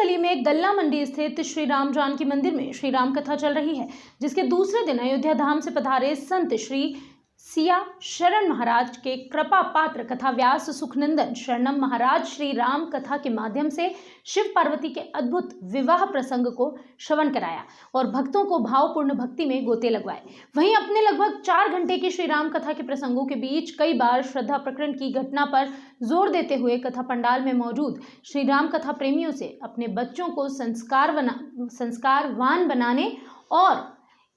गली में गल्ला मंडी स्थित श्री राम जानकी मंदिर में श्री राम कथा चल रही है, जिसके दूसरे दिन अयोध्या धाम से पधारे संत श्री सिया शरण महाराज के कृपा पात्र कथा व्यास सुखनंदन शरणम महाराज श्री राम कथा के माध्यम से शिव पार्वती के अद्भुत विवाह प्रसंग को श्रवण कराया और भक्तों को भावपूर्ण भक्ति में गोते लगवाए। वहीं अपने लगभग 4 घंटे की श्री राम कथा के प्रसंगों के बीच कई बार श्रद्धा प्रकरण की घटना पर जोर देते हुए कथा पंडाल में मौजूद श्री राम कथा प्रेमियों से अपने बच्चों को संस्कारवान बनाने और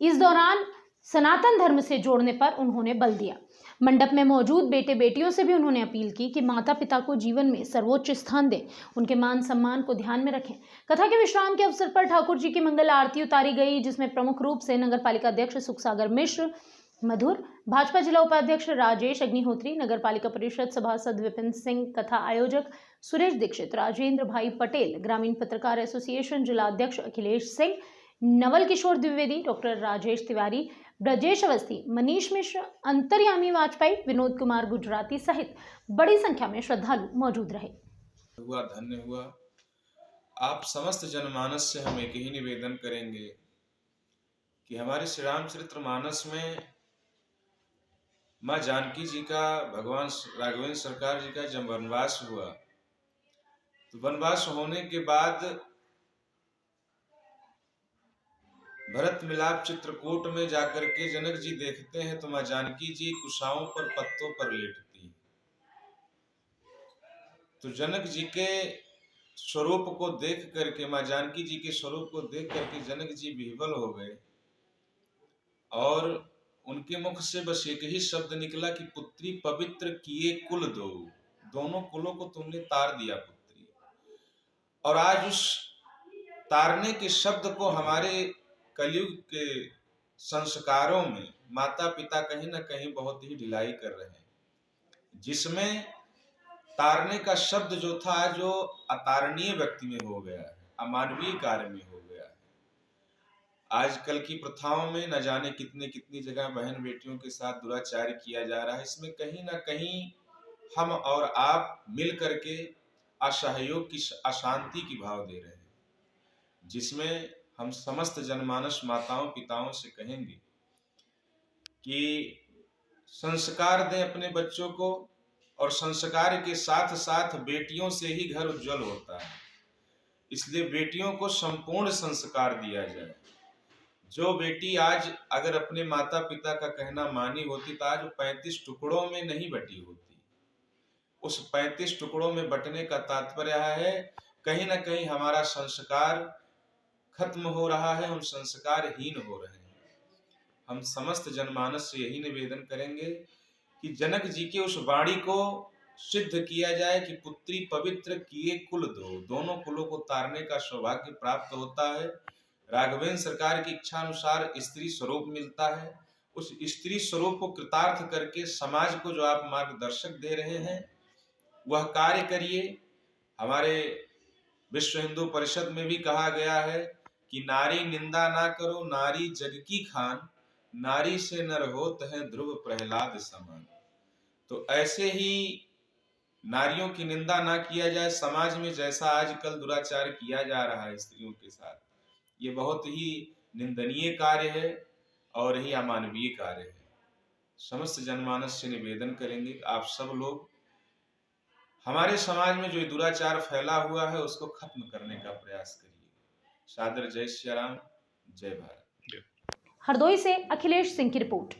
इस दौरान सनातन धर्म से जोड़ने पर उन्होंने बल दिया। मंडप में मौजूद बेटे बेटियों से भी उन्होंने अपील की कि माता पिता को जीवन में सर्वोच्च स्थान दें, उनके मान सम्मान को ध्यान में रखें। कथा के विश्राम के अवसर पर ठाकुर जी की मंगल आरती उतारी गई, जिसमें प्रमुख रूप से नगर पालिका अध्यक्ष सुखसागर मिश्र मधुर, भाजपा जिला उपाध्यक्ष राजेश अग्निहोत्री, नगर पालिका परिषद सभासद विपिन सिंह, कथा आयोजक सुरेश दीक्षित, राजेंद्र भाई पटेल, ग्रामीण पत्रकार एसोसिएशन जिला अध्यक्ष अखिलेश सिंह, नवल किशोर द्विवेदी, डॉक्टर राजेश तिवारी, ब्रजेश अवस्थी, मनीष मिश्र, अंतर्यामी वाजपेयी, विनोद कुमार गुजराती सहित बड़ी संख्या में श्रद्धालु मौजूद रहे। धन्य हुआ। आप समस्त जनमानस से हम एक ही निवेदन करेंगे कि हमारे श्री रामचरित्र मानस में माँ जानकी जी का, भगवान राघवेंद्र सरकार जी का जब वनवास हुआ तो वनवास होने के बाद भरत मिलाप चित्रकूट में जाकर के जनक जी देखते हैं तो माँ जानकी जी कुशाओं पर पत्तों पर लेटती। तो जनक जी के स्वरूप को देख करके, माँ जानकी जी के स्वरूप को देख करके जनक जी विह्वल हो गए और उनके मुख से बस एक ही शब्द निकला कि पुत्री पवित्र किए कुल दो, दोनों कुलों को तुमने तार दिया पुत्री। और आज उस तारने के शब्द को हमारे कलयुग के संस्कारों में माता पिता कहीं ना कहीं बहुत ही ढिलाई कर रहे हैं, जिसमें तारने का शब्द जो था जो अतारणीय व्यक्ति में हो गया है, अमानवीय कार्य में हो गया है। आजकल की प्रथाओं में न जाने कितनी जगह बहन बेटियों के साथ दुराचार किया जा रहा है। इसमें कहीं ना कहीं हम और आप मिल करके असहयोग की, अशांति की भाव दे रहे हैं, जिसमें हम समस्त जनमानस माताओं पिताओं से कहेंगे कि संस्कार दें अपने बच्चों को, और संस्कार के साथ साथ बेटियों से ही घर उज्जवल होता है। इसलिए बेटियों को संपूर्ण संस्कार दिया जाए। जो बेटी आज अगर अपने माता पिता का कहना मानी होती तो आज 35 टुकड़ों में नहीं बटी होती। उस 35 टुकड़ों में बटने का तात्पर्य है कहीं ना कहीं हमारा संस्कार खत्म हो रहा है, हम संस्कारहीन हो रहे हैं। हम समस्त जनमानस से यही निवेदन करेंगे कि जनक जी के उस वाणी को सिद्ध किया जाए कि पुत्री पवित्र किए कुल दो, दोनों कुलों को तारने का सौभाग्य प्राप्त होता है। राघवेंद्र सरकार की इच्छा अनुसार स्त्री स्वरूप मिलता है। उस स्त्री स्वरूप को कृतार्थ करके समाज को जो आप मार्गदर्शक दे रहे हैं वह कार्य करिए। हमारे विश्व हिंदू परिषद में भी कहा गया है कि नारी निंदा ना करो, नारी जग की खान, नारी से नर होत है ध्रुव प्रहलाद समान। तो ऐसे ही नारियों की निंदा ना किया जाए। समाज में जैसा आजकल दुराचार किया जा रहा है स्त्रियों के साथ, ये बहुत ही निंदनीय कार्य है और ही अमानवीय कार्य है। समस्त जनमानस से निवेदन करेंगे कि आप सब लोग हमारे समाज में जो दुराचार फैला हुआ है उसको खत्म करने का प्रयास करिए। सादर जय श्री राम, जय भारत। हरदोई से अखिलेश सिंह की रिपोर्ट।